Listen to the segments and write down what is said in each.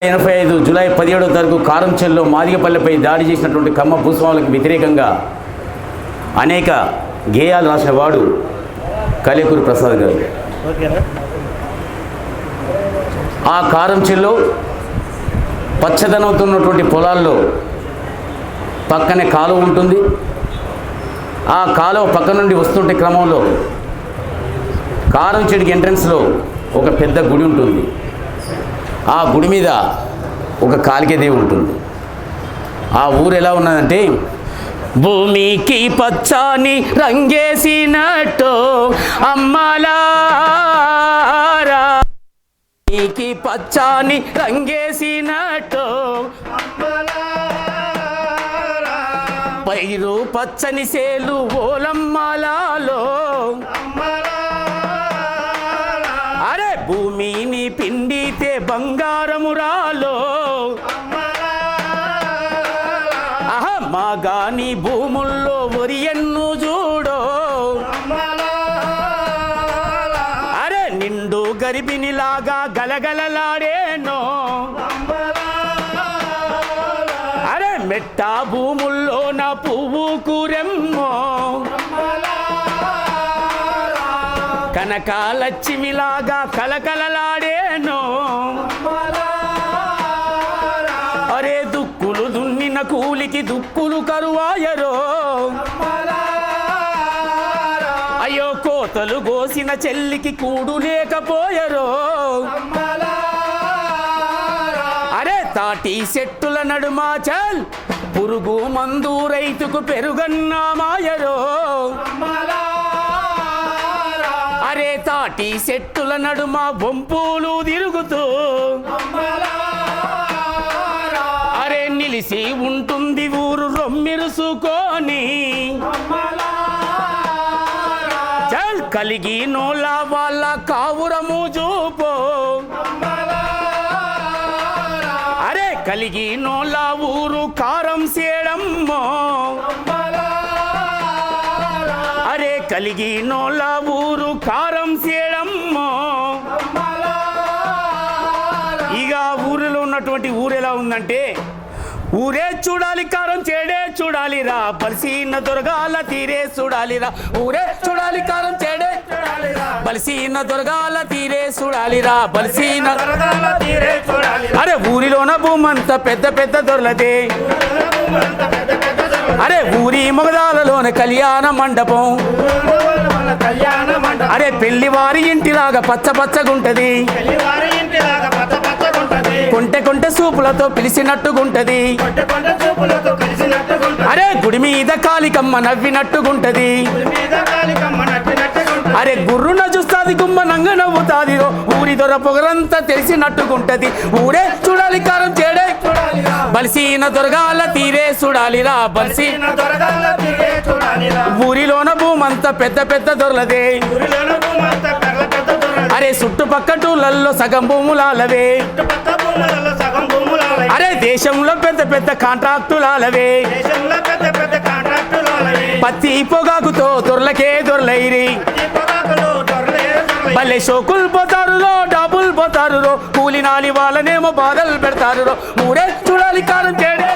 85 July 17వ తారీఖు కారంచెల్లో మాదిగపల్లెపై దాడి చేసినటువంటి కమ్మ భూస్వాములకు వ్యతిరేకంగా అనేక గేయాలు రాసిన వాడు కలేకూరి ప్రసాద్ గారు. ఆ కారంచెల్లో పచ్చదనంతో ఉన్నటువంటి పొలాల్లో పక్కనే కాలువ ఉంటుంది. ఆ కాలువ పక్క నుండి వస్తుంటే క్రమంలో కారంచెడికి ఎంట్రన్స్లో ఒక పెద్ద గుడి ఉంటుంది. ఆ గుడి మీద ఒక కాళికేదేవి ఉంటుంది. ఆ ఊరు ఎలా ఉన్నదంటే, భూమికి పచ్చని రంగేసినట్టు అమ్మలారా, భూమికి పచ్చని రంగేసినట్టు పైరు పచ్చని సేలు ఓలమ్మలాలో, అరే భూమిని పిండితే బంగారము రాలో, ఆహా మాగాని భూముల్లో ఒరియన్ను చూడో, అరే నిండు గరిబినిలాగా గలగలలాడేనో, అరే మెట్ట భూముల్లో నా పువ్వు కూరెమ్మో, కనకాలక్ష్మిలాగా కలకలలాడేనో, అరే దుక్కులు దున్నిన కూలికి దుక్కులు కరువాయరో, అయ్యో కోతలు కోసిన చెల్లికి కూడు లేకపోయరో, అరే తాటి చెట్టుల నడుమ చల్ పురుగు మందు రైతుకు పెరుగన్నామాయరో, అరే తాటి చెట్టుల నడుమ బొంపులు తిరుగుతూ అరే నిలిసి ఉంటుంది ఊరు రొమ్మిరుసుకొని, చల్ కలిగి నోళ్ళ వాళ్ళ కావురము చూపో, అరే కలిగి నోళ్ళ ఊరు కారం సేడమ్మో, అరే కలిగి నోళ్ళ ఊరు కారం సేడమ్మో. ఇక ఊరిలో ఉన్నటువంటి ఊరు ఎలా ఉందంటే, ఊరే చూడాలి కారం చేడే చూడాలిరా, బలిసిన దొరగాల తీరే చూడాలిరా, ఊరే చూడాలి కారం చేడే బలిసిన దొరగాల తీరే చూడాలిరా, బలిసిన అరే ఊరిలోన భూమంత పెద్ద పెద్ద దొరలదే, అరే ఊరి మొగదాలలోన కళ్యాణ మండపం, అరే పెళ్లి వారి ఇంటిలాగా పచ్చ పచ్చగుంటది, కొంటె కొంటె సూపులతో పిలిచినట్టుగుంటది, అరే గుడి మీద కాళికమ్మ నవ్వినట్టుగుంటది, అరే గుర్రున చూస్తాది గుమ్మ నంగ నవ్వుతాది, ఊరి దొర పొగరంతా తెలిసినట్టుగుంటది, ఊరే చూడాలి కారం చేడే బలిసిన దొరగాల తీరే చూడాలిరా, బలిసిన ఊరిలోన భూమంతా పెద్ద పెద్ద దొరలదే, అరే చుట్టుపక్కటూళ్ళల్లో సగం భూములాలవే, అరే దేశంలో పెద్ద పెద్ద కాంట్రాక్టులాలవే, పత్తి పొగాకుతో దొరలకే దొరలైరి, భలే షోకులు పోతారురో డబ్బులు పోతారురో, కూలినాలి వాళ్ళనేమో బాధలు పెడతారురో, ఊరే చూడాలి కారం చేడే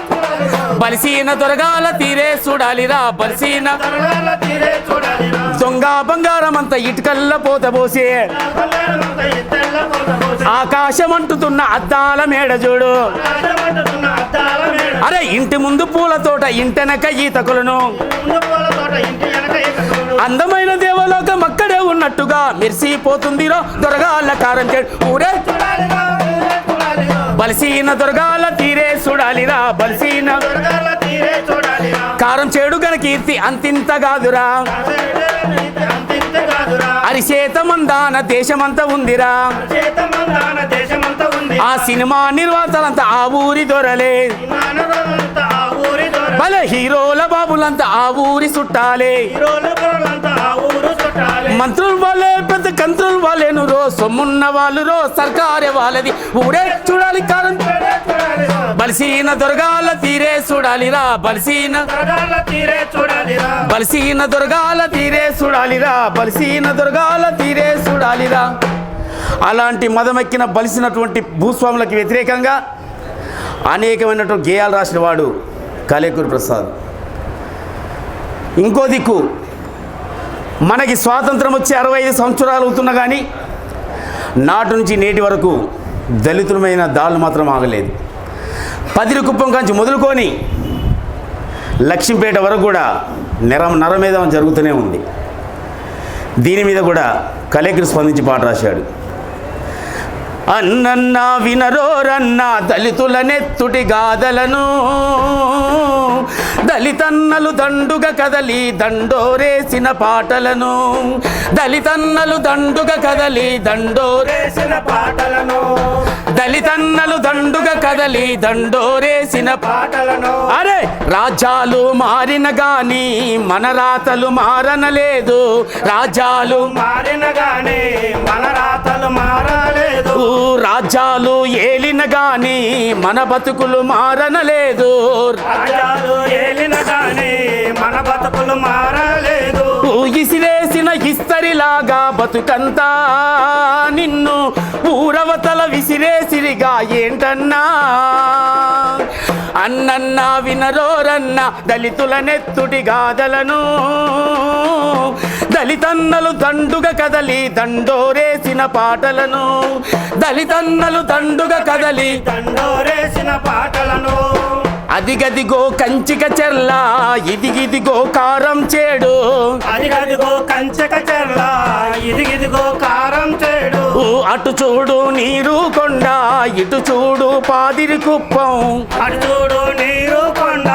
బలిసిన దొరగాల తీరే చూడాలిరా, బలిసిన దొంగ బంగారం అంత ఇటుకల్ల పోతబోసే, ఆకాశం అంటుతున్న అద్దాల మేడ చూడు, అరే ఇంటి ముందు పూల తోట ఇంటెనక ఈతకులను, అందమైన దేవలోకం అక్కడే ఉన్నట్టుగా మెరిసిపోతుందిరో దొరగాల కారం చేడు, ఊరే బలిసిన దొరగాల తీరే చూడాలిరా, బలిసిన కారం చేడు గన కీర్తి అంతింత కాదురా, అరిచేతమందాన దేశమంతా ఉందిరా, ఆ సినిమా నిర్మాతలంతా ఆ ఊరి దొరలే, భలే హీరోల బాబులంతా ఆ ఊరి చుట్టాలే, మంత్రులు వాళ్ళే పెద్ద కంత్రులు వాళ్ళేను రో, సొమ్మున్న వాళ్ళు రో సర్కారే వాళ్ళది, ఊరే చూడాలి కారం బలిసిన దొరగాల తీరే చూడాలిరా, బలిసిన దొరగాల తీరే చూడాలిరా, బలిసిన దొరగాల తీరే చూడాలిరా. అలాంటి మదమెక్కిన బలిసినటువంటి భూస్వాములకు వ్యతిరేకంగా అనేకమైనటువంటి గేయాలు రాసిన వాడు కలేకూరి ప్రసాద్. ఇంకో దిక్కు మనకి స్వాతంత్రం వచ్చి 65 సంవత్సరాలు అవుతున్నా కానీ నాటి నుంచి నేటి వరకు దళితులమైన దాడులు మాత్రం ఆగలేదు. పదిరికుప్పం కాంచి మొదలుకొని లక్ష్మీపేట వరకు కూడా నరమేధం జరుగుతూనే ఉంది. దీని మీద కూడా కలేకూరి స్పందించి పాట రాశాడు. అన్నన్నా వినరోరన్న దళితుల నెత్తుటి గాథలను, దళితన్నలు దండుగా కదలి దండోరేసిన పాటలను, దళితన్నలు దండుగా కదలి దండోరేసిన పాటలను, దళితన్నలు దండుగా కదలి దండోరేసిన పాటలను. అరే రాజ్యాలు మారిన గాని మన రాతలు మారనలేదు, రాజ్యాలు మారిన గాని మన రాతలు మారలేదు, రాజ్యాలు ఏలిన గాని మన బతుకులు మారనలేదు, రాజ్యాలు ఏలిన గాని మన బతుకులు మారలేదు. ఇసిరేసిన హిస్తరిలాగా బతుకంతా నిన్ను ఊరవతల విసిరేసిరిగా ఏంటన్నా, అన్నన్నా వినరోరన్న దళితుల నెత్తుటి గాథలను, దళితన్నలు దండుగా కదలి దండోరేసిన పాటలను, దళితన్నలు దండుగా కదలి దండోరేసిన పాటలను. అదిగదిగో కంచిక చెర్ల ఇదిగిదిగో కారం చేడు, అదిగదిగో కంచిక చెర్ల ఇదిగిదిగో కారం చేడు, అటు చూడు నీరు కొండ ఇటు చూడు పాదిరి కుప్పం, అటు చూడు నీరు కొండ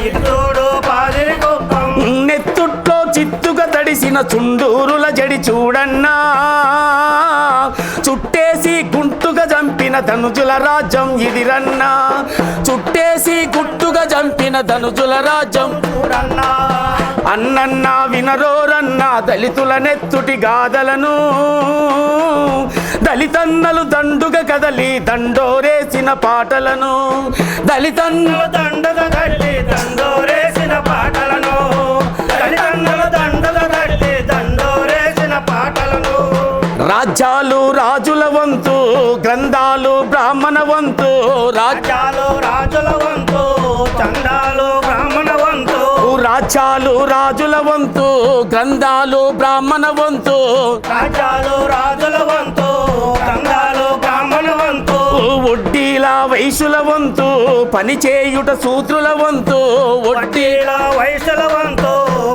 ఇటు చూడు పాదిరి కుప్పం, నెత్తుట్లో చిత్తుగా తడిసిన చుండూరుల జడి చూడన్నా, చుట్టేసి గుంటుగా చంపిన ధనుజుల రాజ్యం ఇదిరన్నా, చుట్టేసి గుట్టుగా చంపిన ధనుజుల రాజ్యం చూడన్నా. అన్నన్నా వినరోరన్న దళితుల నెత్తుటి గాథలను, దళితన్నలు దండుగా కదలి దండోరేసిన పాటలను, దళితన్నలు దండుగా కదలి దండోరేసిన పాటలను, దళితన్నలు దండుగా కదలి దండోరేసిన పాటలను. రాజ్యాలు రాజుల వంతు గ్రంథాలు బ్రాహ్మణ వంతు, రాజ్యాలు రాజుల వంతు చందాలు బ్రాహ్మణ వంతు, రాజ్యాలు రాజుల వంతు గ్రంథాలు బ్రాహ్మణ వంతు, రాజ్యాలు రాజుల వంతు గ్రంథాలు బ్రాహ్మణ వంతు, వడ్డీల వైశ్యుల వంతు పనిచేయుట సూత్రుల వంతు, వడ్డీల వైశ్యుల వంతు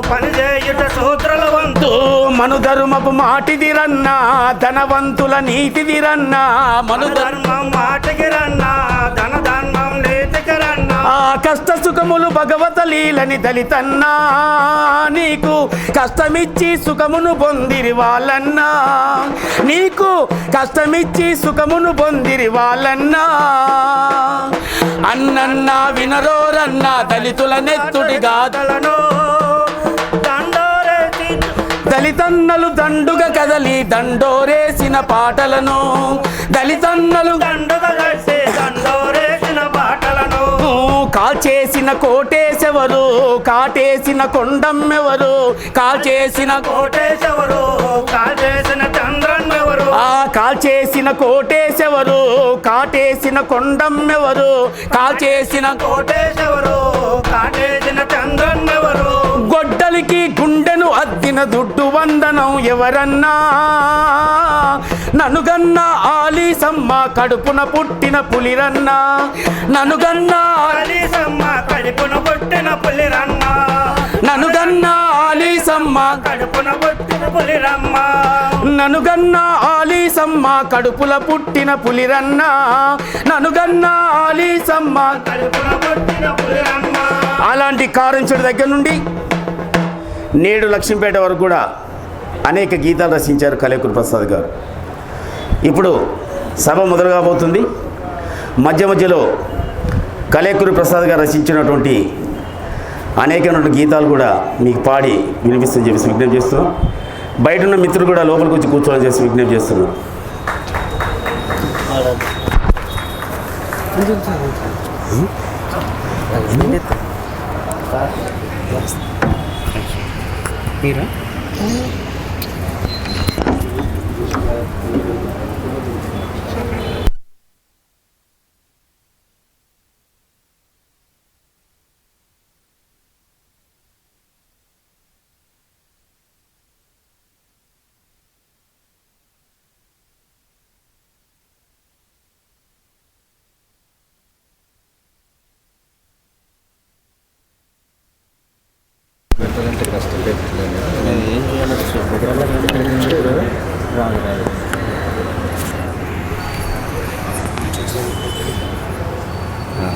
పనిచేయుట సూత్రుల వంతు, మనుధర్మపు మాటిదిరన్నా ధనవంతుల నీతిదిరన్నా, మనుధర్మం మాటిదిరన్నా ధనధర్మం నీతికిరన్నా, కష్ట సుఖములు భగవత లీలని దళితన్నా, నీకు కష్టమిచ్చి సుఖమును పొందిరి వాళ్ళన్నా, నీకు కష్టమిచ్చి సుఖమును పొందిరి వాళ్ళన్నా. అన్నన్నా వినరోరన్నా దళితుల నెత్తుడి గాథలను, దళితన్నలు దండుగా కదలి దండోరేసిన పాటలను, దళితన్నలు దండుగా కట్టి దండోరేసిన పాటలను, కాల్చేసిన కోటేశెవరు కాటేసిన కొండమ్మెవరు, కాల్చేసిన కోటేశెవరు కాటేసిన చంద్రన్నెవరు, కాల్చేసిన కోటేశెవరు కాటేసిన కొండమ్మెవరు, కాల్చేసిన కోటేశెవరు కాటేసిన చంద్రన్నెవరు, గొడ్డలికి గుండెను అద్దిన దుడ్డు వందనం ఎవరన్నా, ననుగన్నా ఆలీసమ్మ కడుపున పుట్టిన పులిరన్నా, ననుగన్నా ఆలీసమ్మ కడుపున పుట్టిన పులిరన్నా, ననుగన్నా ఆలీసమ్మ కడుపున పుట్టిన పులిరమ్మ, ననుగన్నా ఆలీసమ్మ కడుపుల పుట్టిన పులిరన్నా, ననుగన్నా ఆలీసమ్మ కడుపున పుట్టిన పులిరమ్మ. అలాంటి కారంచుడి దగ్గర నుండి నేడు లక్ష్మీపేట వరకు కూడా అనేక గీతాలు రచించారు కలేకూరి ప్రసాద్ గారు. ఇప్పుడు సభ మొదలు కాబోతుంది. మధ్య మధ్యలో కలేకూరి ప్రసాద్ గారు రచించినటువంటి అనేకమైన గీతాలు కూడా మీకు పాడి వినిపిస్తుందని చెప్పేసి విజ్ఞప్తి చేస్తున్నాం. బయట ఉన్న మిత్రులు కూడా లోపలికి వచ్చి కూర్చోవాలని చేసి విజ్ఞప్తి చేస్తున్నాం.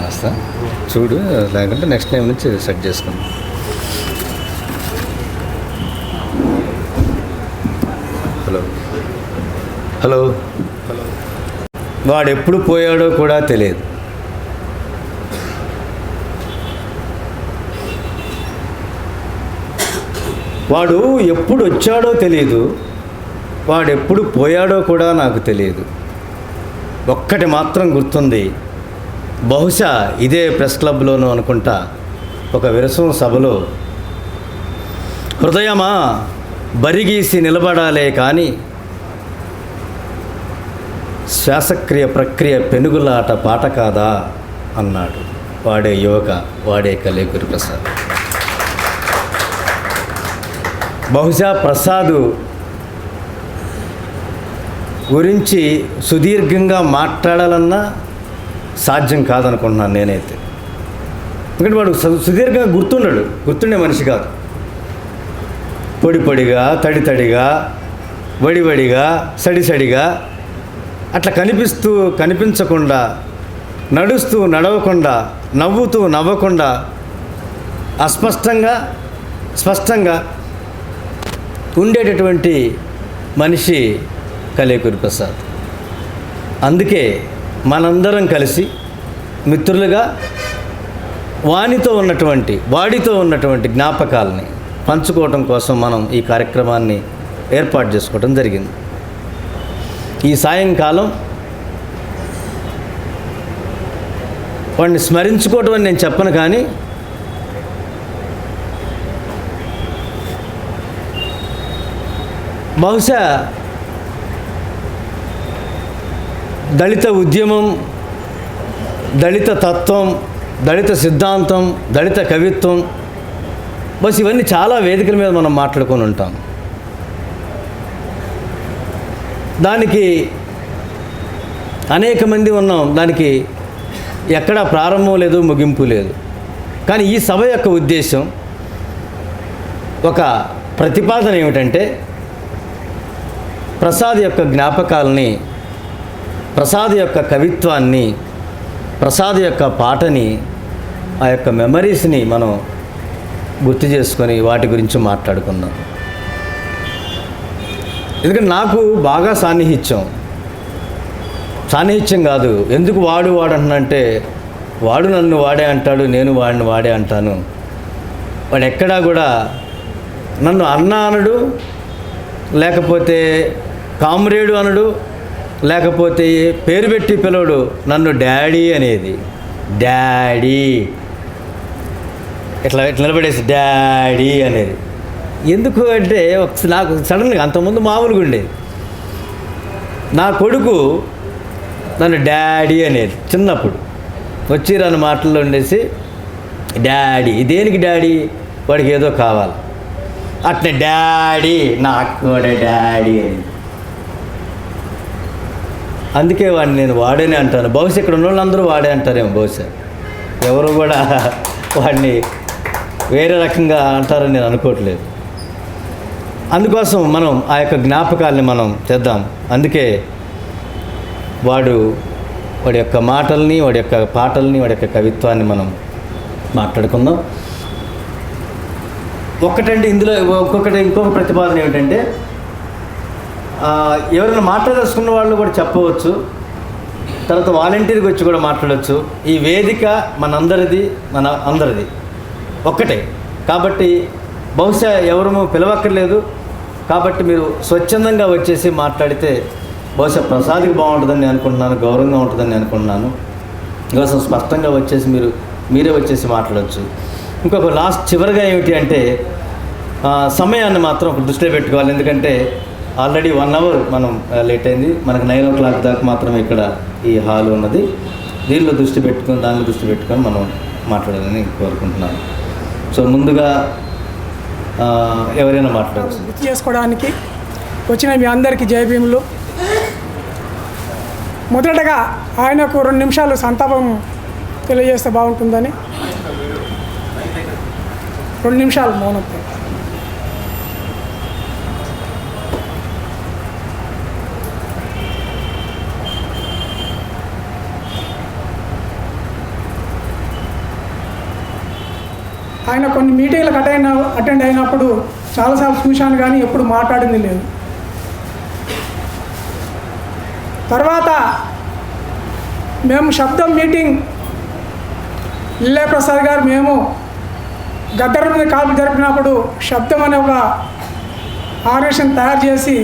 కాస్త చూడు, లేకుంటే నెక్స్ట్ టైం నుంచి సెట్ చేసుకుందాం. హలో హలో వాడు ఎప్పుడు పోయాడో కూడా తెలియదు. వాడు ఎప్పుడు వచ్చాడో తెలియదు, వాడు ఎప్పుడు పోయాడో కూడా నాకు తెలియదు. ఒక్కటి మాత్రం గుర్తుంది, బహుశా ఇదే ప్రెస్ క్లబ్లోనూ అనుకుంటా ఒక విరసం సభలో, హృదయమా బరిగీసి నిలబడాలే కానీ శ్వాసక్రియ ప్రక్రియ పెనుగులాట పాట కాదా అన్నాడు. వాడే యువక, వాడే కలేకూరి ప్రసాద్. బహుశా ప్రసాదు గురించి సుదీర్ఘంగా మాట్లాడాలన్నా సాధ్యం కాదనుకుంటున్నాను నేనైతే. ఎందుకంటే వాడు సుదీర్ఘంగా గుర్తుండే మనిషి కాదు. పొడి పొడిగా, తడి తడిగా, వడివడిగా, సడిసడిగా అట్లా కనిపించకుండా, నడుస్తూ నడవకుండా, నవ్వుతూ నవ్వకుండా, స్పష్టంగా ఉండేటటువంటి మనిషి కలేకూరి ప్రసాద్. అందుకే మనందరం కలిసి మిత్రులుగా వాడితో ఉన్నటువంటి జ్ఞాపకాలని పంచుకోవటం కోసం మనం ఈ కార్యక్రమాన్ని ఏర్పాటు చేసుకోవడం జరిగింది. ఈ సాయంకాలం వాడిని స్మరించుకోవటం అని నేను చెప్పను, కానీ బహుశా దళిత ఉద్యమం, దళిత తత్వం, దళిత సిద్ధాంతం, దళిత కవిత్వం, బస్ ఇవన్నీ చాలా వేదికల మీద మనం మాట్లాడుకొని ఉంటాం. దానికి అనేక మంది ఉన్నాం, దానికి ఎక్కడా ప్రారంభం లేదు, ముగింపు లేదు. కానీ ఈ సభ యొక్క ఉద్దేశం, ఒక ప్రతిపాదన ఏమిటంటే, ప్రసాద్ యొక్క జ్ఞాపకాలని, ప్రసాద్ యొక్క కవిత్వాన్ని, ప్రసాద్ యొక్క పాటని, ఆ యొక్క మెమరీస్ని మనం గుర్తు చేసుకొని వాటి గురించి మాట్లాడుకుందాం. ఎందుకంటే నాకు బాగా సాన్నిహిత్యం కాదు. ఎందుకు వాడు అంటున్నంటే, వాడు నన్ను వాడే అంటాడు, నేను వాడిని వాడే అంటాను. వాడు ఎక్కడా కూడా నన్ను అన్న అనడు, లేకపోతే కామ్రేడు అనడు, లేకపోతే పేరు పెట్టి పిలవడు. నన్ను డాడీ అనేది, డాడీ ఇట్లా నిలబడేసి డాడీ అనేది. ఎందుకు అంటే, నాకు సడన్గా అంతకుముందు మామూలుగా ఉండేది. నా కొడుకు నన్ను డాడీ అనేది చిన్నప్పుడు వచ్చి రాని మాటల్లో ఉండేసి డాడీ. దేనికి డాడీ? వాడికి ఏదో కావాలి, అట్నే డాడీ, నాకు కూడా డాడీ అని. అందుకే వాడిని నేను వాడేనే అంటాను. బహుశా ఇక్కడ ఉన్న వాళ్ళందరూ వాడే అంటారేమో, బహుశా ఎవరు కూడా వాడిని వేరే రకంగా అంటారని నేను అనుకోవట్లేదు. అందుకోసం మనం ఆ యొక్క జ్ఞాపకాలని మనం తెద్దాం. అందుకే వాడి యొక్క మాటల్ని, వాడి యొక్క పాటల్ని, వాడి యొక్క కవిత్వాన్ని మనం మాట్లాడుకుందాం. ఇందులో ఇంకొక ప్రతిపాదన ఏమిటంటే, ఎవరైనా మాట్లాడదలుచుకున్న వాళ్ళు కూడా చెప్పవచ్చు, తర్వాత వాలంటీర్కి వచ్చి కూడా మాట్లాడవచ్చు. ఈ వేదిక అందరిది ఒక్కటే కాబట్టి బహుశా ఎవరు పిలవక్కర్లేదు. కాబట్టి మీరు స్వచ్ఛందంగా వచ్చేసి మాట్లాడితే బహుశా ప్రసాద్కి బాగుంటుందని నేను అనుకుంటున్నాను, గౌరవంగా ఉంటుందని నేను అనుకుంటున్నాను. కోసం స్పష్టంగా వచ్చేసి మీరే వచ్చేసి మాట్లాడవచ్చు. ఇంకొక చివరిగా ఏమిటి అంటే, సమయాన్ని మాత్రం దృష్టిలో పెట్టుకోవాలి. ఎందుకంటే ఆల్రెడీ 1 అవర్ మనం లేట్ అయింది. మనకు 9 o'clock దాకా మాత్రమే ఇక్కడ ఈ హాల్ ఉన్నది. దానిలో దృష్టి పెట్టుకొని మనం మాట్లాడాలని కోరుకుంటున్నాను. సో ముందుగా ఎవరైనా మాట్లాడచ్చు. గుర్తు చేసుకోవడానికి వచ్చిన మీ అందరికీ జయభీములు. మొదటగా ఆయనకు 2 నిమిషాలు సంతాపం తెలియజేస్తే బాగుంటుందని 2 నిమిషాలు మౌనం. ఆయన కొన్ని మీటింగ్లకు అటెండ్ అయినప్పుడు చాలాసార్లు చూశాను కానీ ఎప్పుడు మాట్లాడింది లేదు. తర్వాత మేము శబ్దం మీటింగ్ లిల్లే ప్రసాద్ గారు మేము గద్దర మీద కాల్పు జరిపినప్పుడు శబ్దం అనే ఒక ఆర్గనైజేషన్ తయారు చేసి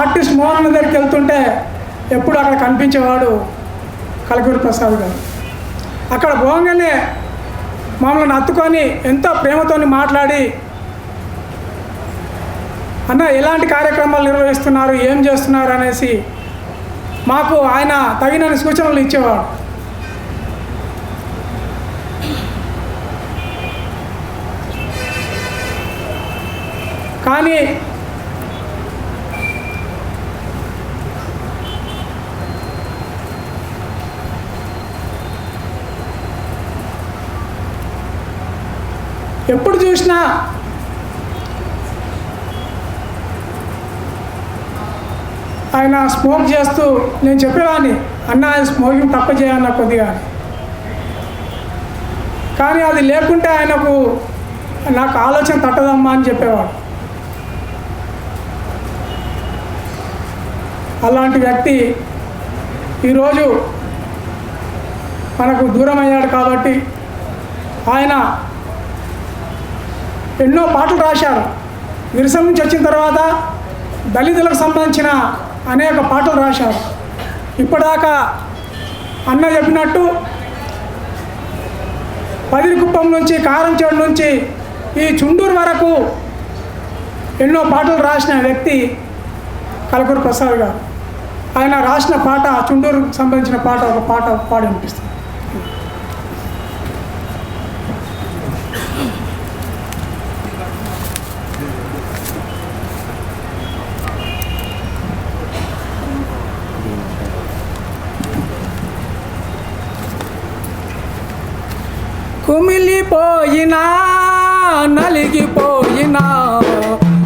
ఆర్టిస్ట్ మోహన్ దగ్గరికి వెళ్తుంటే ఎప్పుడు అక్కడ కనిపించేవాడు కలకూరి ప్రసాద్ గారు. అక్కడ పోగానే మమ్మల్ని హత్తుకొని ఎంతో ప్రేమతో మాట్లాడి, అన్న ఎలాంటి కార్యక్రమాలు నిర్వహిస్తున్నారు, ఏం చేస్తున్నారు అనేసి మాకు ఆయన తగినన్ని సూచనలు ఇచ్చేవాడు. కానీ ఎప్పుడు చూసినా ఆయన స్మోక్ చేస్తూ నేను చెప్పేవాడిని, అన్న ఆయన స్మోకింగ్ తప్ప చేయన్న కొద్దిగా. కానీ అది లేకుంటే ఆయనకు నాకు ఆలోచన తట్టదమ్మా అని చెప్పేవాడు. అలాంటి వ్యక్తి ఈరోజు మనకు దూరం అయ్యాడు. కాబట్టి ఆయన ఎన్నో పాటలు రాశారు. విరసం నుంచి వచ్చిన తర్వాత దళితులకు సంబంధించిన అనేక పాటలు రాశారు. ఇప్పటిదాకా అన్న చెప్పినట్టు పదిరికుప్పం నుంచి, కారంచేడు నుంచి ఈ చుండూరు వరకు ఎన్నో పాటలు రాసిన వ్యక్తి కలకూరి ప్రసాద్ గారు. ఆయన రాసిన పాట, చుండూరుకు సంబంధించిన పాట, ఒక పాట పాడి వినిపిస్తుంది. కుమిలిపోయినా నలిగిపోయినా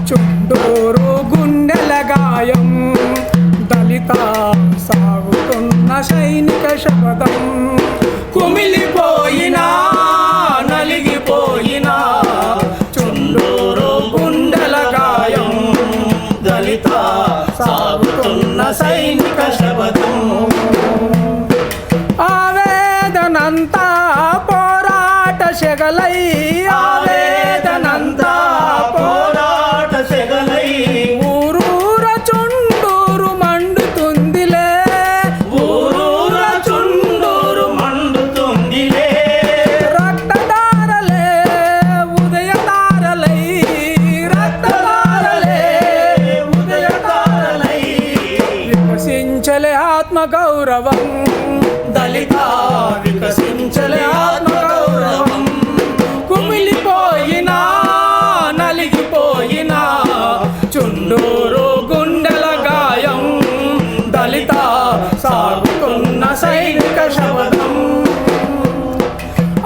చుండూరు గుండెల గాయం, దళిత సాగుతున్న సైనిక శపథం. కుమిలిపోయినా నలిగిపోయినా చుండూరు గుండెల గాయం, దళిత సాగుతున్న సైనిక శపథం. ఆవేదనంతా సెగలై, ఆవేదనంతా పోరాట సెగలై, ఊరూర చుండూరు మండుతుందిలే, ఊరూర చుండూరు మండుతుందిలే. రక్తధారలే ఉదయతారలై, రక్తధారలే ఉదయతారలై, వికసించలే ఆత్మగౌరవం, దళిత వికసించలే ఆత్మగౌరవం. కుమిలిపోయినా నలిగిపోయినా చుండూరు గుండెల గాయం, దళిత సాగుతున్న సైనిక శపథం.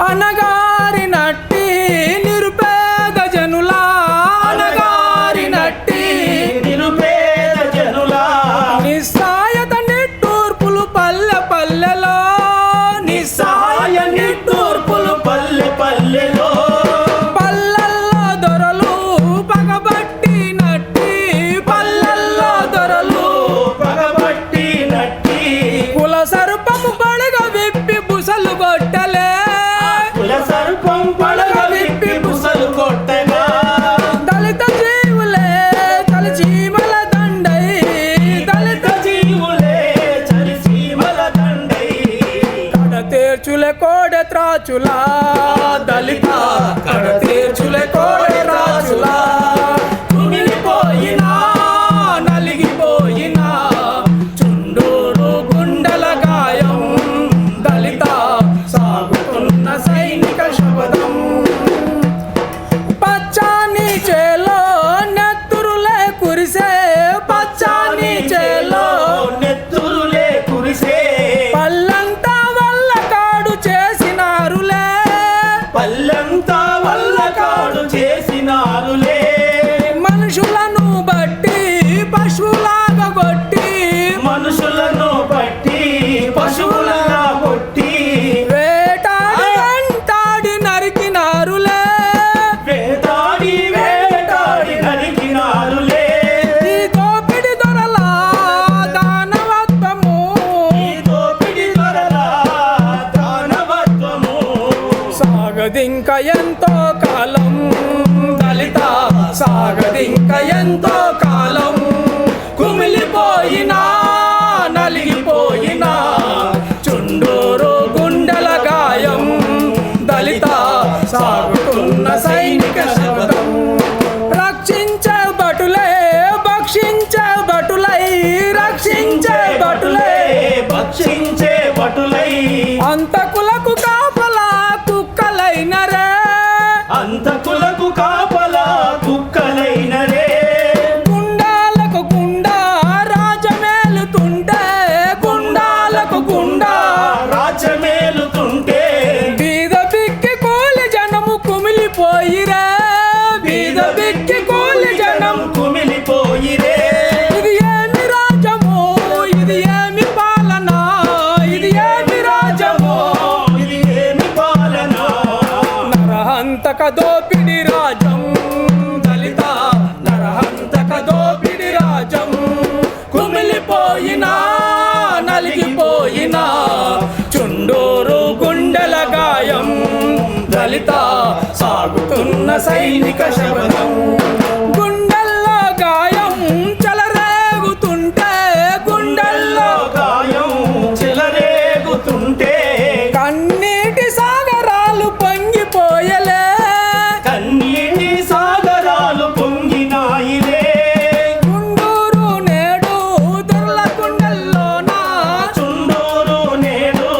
అనగారినట్టి నిరుపేద జనుల, అనగారినట్టి నిరుపేద జనుల నిస్సాయత నిట్టూర్పులు పల్లె పల్లెలో, నిస్సహాయ నిట్టూర్పులు పల్లె పల్లెలో. పల్లెల్లో దొరలు పగబట్టినట్టి, పల్లెల్లో దొరలు పగబట్టినట్టి, కుల సర్పము పడగ విప్పి బుసలు కొట్టలే, కుల సర్పం పడగ విప్పి బుసలు కొట్టగా. దళిత జీవులే చలిచీమల దండై, దళిత జీవులే చలిచీమల దండై, కడతేర్చులే కోడె త్రాచులా, దళిత కడతేర్చులే కోడె త్రాచులా. కుమిలిపోయినా నలిగిపోయినా చుండూరు గుండెల గాయం, దళిత సాగుతున్న సైనిక శపథం. పచ్చాని చేలో నెత్తురులే కురిసే, పచ్చాని చేలో నెత్తురులే కురిసే. పల్లంతా వల్ల కాడు చేసినారులే, పల్లంతా వల్ల కాడు చేసినారులే. సాగదింక ఎంతో కాలం దళిత సాగదింక ఎంతో కాలం కుమిలిపోయినా నలిగిపోయినా చుండూరు గుండెల గాయం దళిత సాగుతున్న సైనిక శబ్దం రక్షించే భటులై భక్షించే భటులై రక్షించే భటులై భక్షించే భటులై అంతకులకు కాపలా కుక్కలైన రే అంతకులకు కాపలా కుక్కలైన రే గుండాలకు గుండా రాజమేలుతుంటే గుండాలకు గుండా రాజమేలుతుంటే బీద బిక్కి కూలి జనము కుమిలిపోయిరే బీద బిక్కి కూలి జనం కుమిలిపోయిరే ఇది ఏమి రాజము ఇది ఏమి పాలన ఇది ఏమి రాజము ఇది ఏమి పాలన నరహంతక దోపిడి రాజం దళిత నరహంతక దోపిడి రాజం కుమిలిపోయినా నలిగిపోయినా చుండూరు గుండెల గాయం దళిత సాగుతున్న సైనిక శబ్దం గుండెల్లో గాయం చెలరేగుతుంటే గుండెల్లో గాయం చెలరేగుతుంటే కన్నీటి సాగరాలు పొంగిపోయలే కన్నీటి సాగరాలు పొంగినాయిలే గుండూరు నేడు దుర్ల గుండెల్లోన చుండూరు నేడు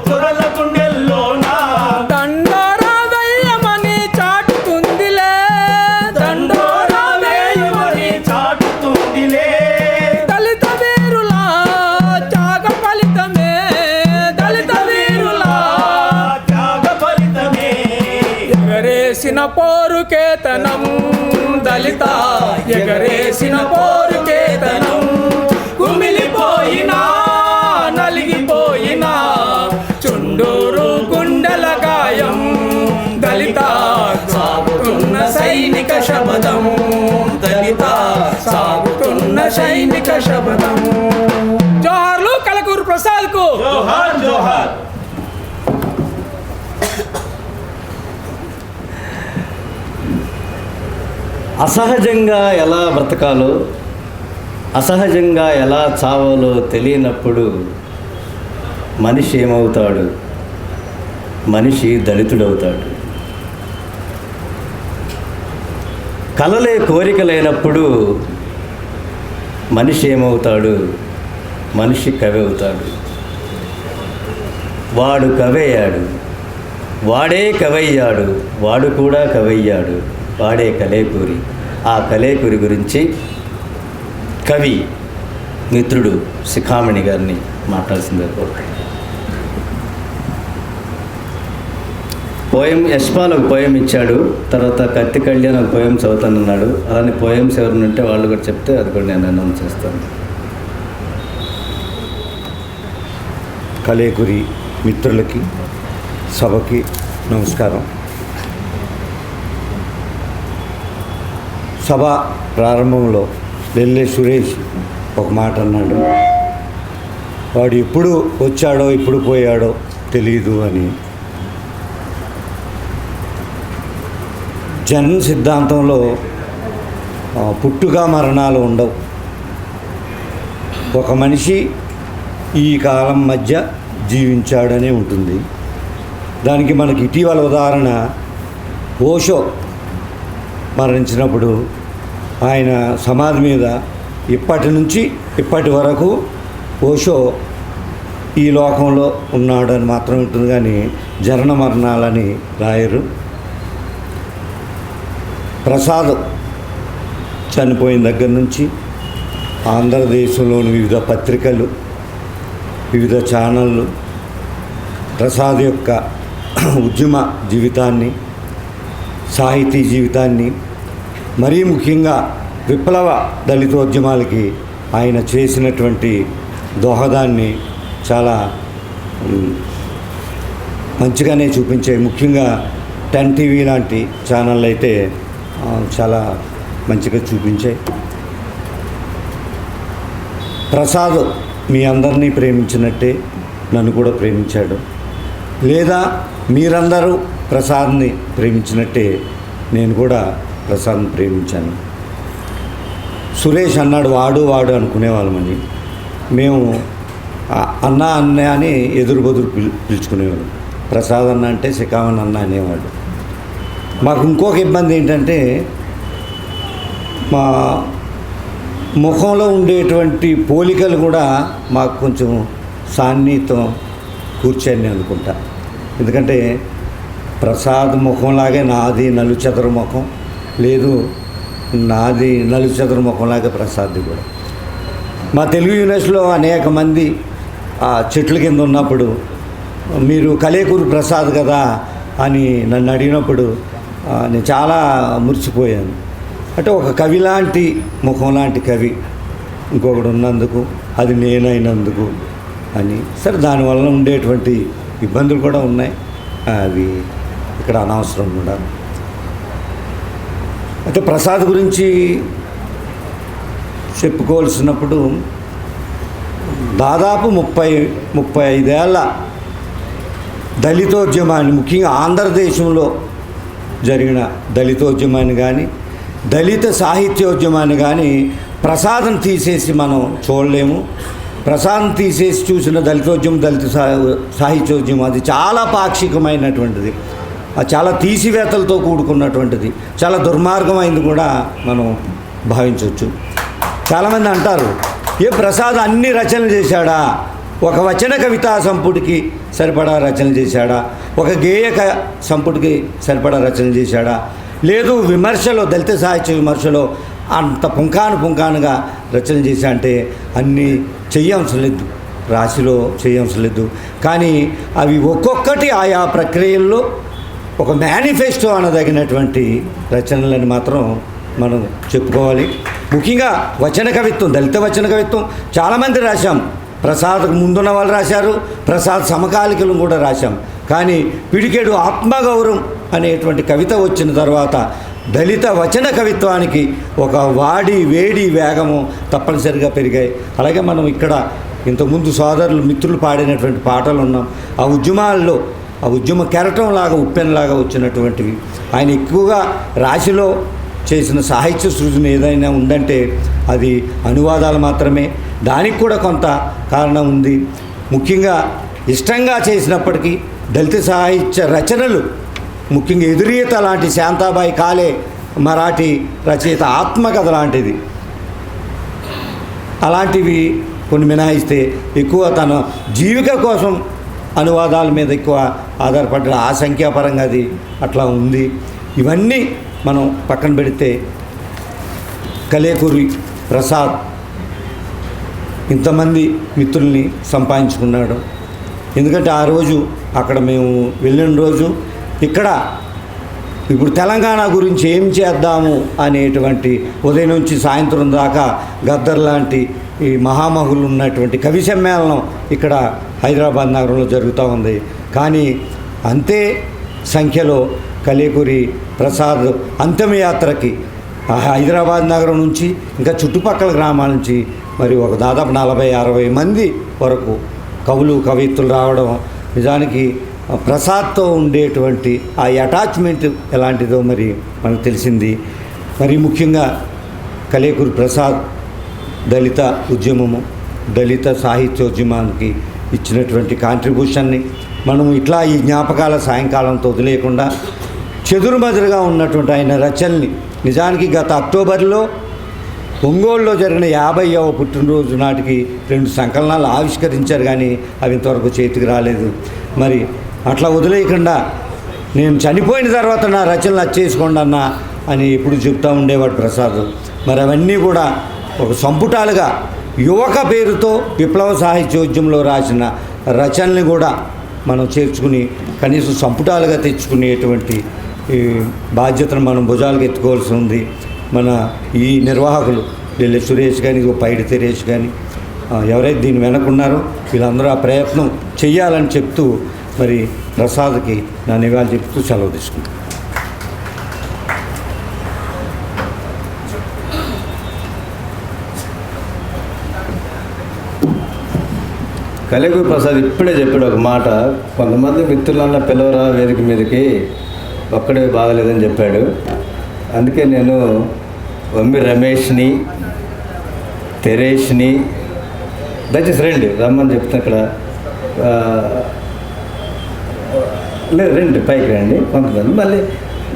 తురల గుండెల్లోన దండోరా వెయ్యమని చాటుతుందిలే దండోరా వేయమని చాటుతుందిలే దళిత వీరుల త్యాగ ఫలితమే దళిత వీరుల త్యాగ ఫలితమే ఎగరేసిన పోరుకేతనం దళిత ఎగరేసిన పోరుకేతనం కుమిలిపోయినా నలిగిపోయినా చుండూరు గుండెల గాయం దళిత సాగుతున్న సైనిక శబదం దళిత సాగుతున్న సైనిక శబదం జోహార్లు కలకూరు ప్రసాద్కు జోహార్ జోహార్ అసహజంగా ఎలా బ్రతకాలో అసహజంగా ఎలా చావాలో తెలియనప్పుడు మనిషి ఏమవుతాడు? మనిషి దళితుడవుతాడు. కలలే కోరికలైనప్పుడు మనిషి ఏమవుతాడు? మనిషి కవి అవుతాడు. వాడు కవయ్యాడు, వాడే కవయ్యాడు, వాడు కూడా కవయ్యాడు, వాడే కలేకూరి. ఆ కలేకూరి గురించి కవి మిత్రుడు శిఖామణి గారిని మాట్లాడాల్సిందే కోరుతున్నాను. పోయం యశ్పాల్ ఒక పోయం ఇచ్చాడు, తర్వాత కత్తి కళ్యాణ్ ఒక పోయం చదువుతానన్నాడు. అలానే పోయమ్స్ ఎవరిని ఉంటే వాళ్ళు కూడా చెప్తే అది కూడా నేను అనౌన్స్ చేస్తాను. కలేకూరి మిత్రులకి సభకి నమస్కారం. సభ ప్రారంభంలో లెల్లె సురేష్ ఒక మాట అన్నాడు, వాడు ఎప్పుడు వచ్చాడో ఎప్పుడు పోయాడో తెలీదు అని. జన్ సిద్ధాంతంలో పుట్టుక మరణాలు ఉండవు. ఒక మనిషి ఈ కాలం మధ్య జీవించాడనే ఉంటుంది. దానికి మనకి ఇటీవల ఉదాహరణ ఓషో మరణించినప్పుడు ఆయన సమాధి మీద ఇప్పటి నుంచి ఇప్పటి వరకు ఓషో ఈ లోకంలో ఉన్నాడని మాత్రం ఉంటుంది, కానీ జనన మరణాలని రాయరు. ప్రసాద్ చనిపోయిన దగ్గర నుంచి ఆంధ్రదేశంలోని వివిధ పత్రికలు, వివిధ ఛానళ్ళు ప్రసాద్ యొక్క ఉద్యమ జీవితాన్ని, సాహితీ జీవితాన్ని, మరీ ముఖ్యంగా విప్లవ దళితోద్యమాలకి ఆయన చేసినటువంటి దోహదాన్ని చాలా మంచిగానే చూపించాయి. ముఖ్యంగా 10 టీవీ లాంటి ఛానళ్ళు అయితే చాలా మంచిగా చూపించాయి. ప్రసాద్ మీ అందరినీ ప్రేమించినట్టే నన్ను కూడా ప్రేమించాడు. లేదా మీరందరూ ప్రసాద్ని ప్రేమించినట్టే నేను కూడా ప్రసాద్ని ప్రేమించాను. సురేష్ అన్నాడు వాడు అనుకునేవాళ్ళమని, మేము అన్న అని ఎదురు బదురు పిలుచుకునేవాళ్ళం. ప్రసాద్ అన్న అంటే శిఖావన్ అన్న అనేవాడు. మాకు ఇంకొక ఇబ్బంది ఏంటంటే మా ముఖంలో ఉండేటువంటి పోలికలు కూడా మాకు కొంచెం సాన్నిహిత్యం కూర్చొని అనుకుంటా. ఎందుకంటే ప్రసాద్ ముఖంలాగే నాది నలుచదరు ముఖం లేదు, నాది నలుచదరు ముఖంలాగే ప్రసాద్ది కూడా. మా తెలుగు యూనివర్సిటీలో అనేక మంది ఆ చెట్ల కింద ఉన్నప్పుడు మీరు కలేకూరు ప్రసాద్ కదా అని నన్ను అడిగినప్పుడు నేను చాలా మురిసిపోయాను. అంటే ఒక కవి లాంటి ముఖం లాంటి కవి ఇంకొకడు ఉన్నందుకు, అది నేనైనందుకు అని. సరే, దానివల్ల ఉండేటువంటి ఇబ్బందులు కూడా ఉన్నాయి, అవి ఇక్కడ అనవసరం కూడా. అయితే ప్రసాద్ గురించి చెప్పుకోవాల్సినప్పుడు దాదాపు 35 ఏళ్ళ దళితోద్యమాన్ని, ముఖ్యంగా ఆంధ్రదేశంలో జరిగిన దళితోద్యమాన్ని కానీ దళిత సాహిత్యోద్యమాన్ని కానీ ప్రసాద్ని తీసేసి మనం చూడలేము. ప్రసాద్ని తీసేసి చూసిన దళితోద్యమం, దళిత సాహిత్యోద్యమం అది చాలా పాక్షికమైనటువంటిది, అది చాలా తీసివేతలతో కూడుకున్నటువంటిది, చాలా దుర్మార్గమైంది కూడా మనం భావించవచ్చు. చాలామంది అంటారు, ప్రసాద్ అన్ని రచనలు చేశాడా? ఒక వచన కవితా సంపుటికి సరిపడా రచన చేశాడా? ఒక గేయక సంపుటికి సరిపడా రచన చేశాడా? లేదు విమర్శలో, దళిత సాహిత్య విమర్శలో అంత పుంఖానుగా రచన చేశా అంటే అన్నీ చెయ్యవలసిన లేదు, రాశిలో చేయవలసిన లేదు. కానీ అవి ఒక్కొక్కటి ఆయా ప్రక్రియల్లో ఒక మేనిఫెస్టో అనదగినటువంటి రచనలని మాత్రం మనం చెప్పుకోవాలి. ముఖ్యంగా వచన కవిత్వం, దళిత వచన కవిత్వం చాలామంది రాశాం. ప్రసాద్కు ముందున్న వాళ్ళు రాశారు, ప్రసాద్ సమకాలికలు కూడా రాశాం. కానీ పిడికెడు ఆత్మగౌరవం అనేటువంటి కవిత వచ్చిన తర్వాత దళిత వచన కవిత్వానికి ఒక వేడి వేగము తప్పనిసరిగా పెరిగాయి. అలాగే మనం ఇక్కడ ఇంతకుముందు సోదరులు మిత్రులు పాడినటువంటి పాటలు ఉన్నాం. ఆ ఉద్యమాల్లో ఆ ఉద్యమ కెరటంలాగా, ఉప్పెనలాగా వచ్చినటువంటివి. ఆయన ఎక్కువగా రాశిలో చేసిన సాహిత్య సృజన ఏదైనా ఉందంటే అది అనువాదాలు మాత్రమే. దానికి కూడా కొంత కారణం ఉంది. ముఖ్యంగా ఇష్టంగా చేసినప్పటికీ దళిత సాహిత్య రచనలు, ముఖ్యంగా ఎదురీత లాంటి శాంతాబాయి కాలే మరాఠీ రచయిత ఆత్మకథ లాంటిది, అలాంటివి కొన్ని మినహాయిస్తే ఎక్కువ తన జీవిక కోసం అనువాదాల మీద ఎక్కువ ఆధారపడ్డ, ఆ సంఖ్యాపరంగా అది అట్లా ఉంది. ఇవన్నీ మనం పక్కన పెడితే కలేకూరి ప్రసాద్ ఇంతమంది మిత్రుల్ని సంపాదించుకున్నాడు. ఎందుకంటే ఆ రోజు అక్కడ మేము వెళ్ళిన రోజు ఇక్కడ ఇప్పుడు తెలంగాణ గురించి ఏం చేద్దాము అనేటువంటి ఉదయం నుంచి సాయంత్రం దాకా గద్దర్ లాంటి ఈ మహామహులు ఉన్నటువంటి కవి సమ్మేళనం ఇక్కడ హైదరాబాద్ నగరంలో జరుగుతూ ఉంది. కానీ అంతే సంఖ్యలో కలేకూరి ప్రసాద్ అంతిమయాత్రకి హైదరాబాద్ నగరం నుంచి ఇంకా చుట్టుపక్కల గ్రామాల నుంచి మరి ఒక దాదాపు 40-60 మంది వరకు కవులు కవయిత్రులు రావడం నిజానికి ప్రసాద్తో ఉండేటువంటి ఆ అటాచ్మెంట్ ఎలాంటిదో మరి మనకు తెలిసింది. మరి ముఖ్యంగా కలేకూరి ప్రసాద్ దళిత ఉద్యమము, దళిత సాహిత్యోద్యమానికి ఇచ్చినటువంటి కాంట్రిబ్యూషన్ని మనం ఇట్లా ఈ జ్ఞాపకాల సాయంకాలంతో వదిలేయకుండా చెదురుమదురుగా ఉన్నటువంటి ఆయన రచనల్ని నిజానికి గత అక్టోబర్లో ఒంగోలులో జరిగిన 50వ పుట్టినరోజు నాటికి 2 సంకలనాలు ఆవిష్కరించారు, కానీ అవి ఇంతవరకు చేతికి రాలేదు. మరి అట్లా వదిలేయకుండా నేను చనిపోయిన తర్వాత నా రచనలు అచ్చేసుకోండి అన్న అని ఎప్పుడు చెప్తూ ఉండేవాడు ప్రసాద్. మరి అవన్నీ కూడా ఒక సంపుటాలుగా యువక పేరుతో విప్లవ సాహిత్యోద్యమంలో రాసిన రచనల్ని కూడా మనం చేర్చుకుని కనీసం సంపుటాలుగా తెచ్చుకునేటువంటి బాధ్యతను మనం భుజాలకు ఎత్తుకోవాల్సి ఉంది. మన ఈ నిర్వాహకులు ఢిల్లీ సురేష్ కానీ, పైడి తెరేష్ కానీ ఎవరైతే దీన్ని వెనకున్నారో వీళ్ళందరూ ఆ ప్రయత్నం చెయ్యాలని చెప్తూ మరి ప్రసాద్కి నా నివాళి చెప్తూ సెలవు తీసుకుంటాను. కలెగు ప్రసాద్ ఇప్పుడే చెప్పాడు ఒక మాట, కొంతమంది మిత్రులన్న పిలవరా వేదిక మీదకి, ఒక్కడే బాగలేదని చెప్పాడు. అందుకే నేను వమ్మి రమేష్ని, తెరేష్ని దయచేసి రండి రమ్మని చెప్తాను. ఇక్కడ లేదు రండి, పైకి రండి. కొంతమంది మళ్ళీ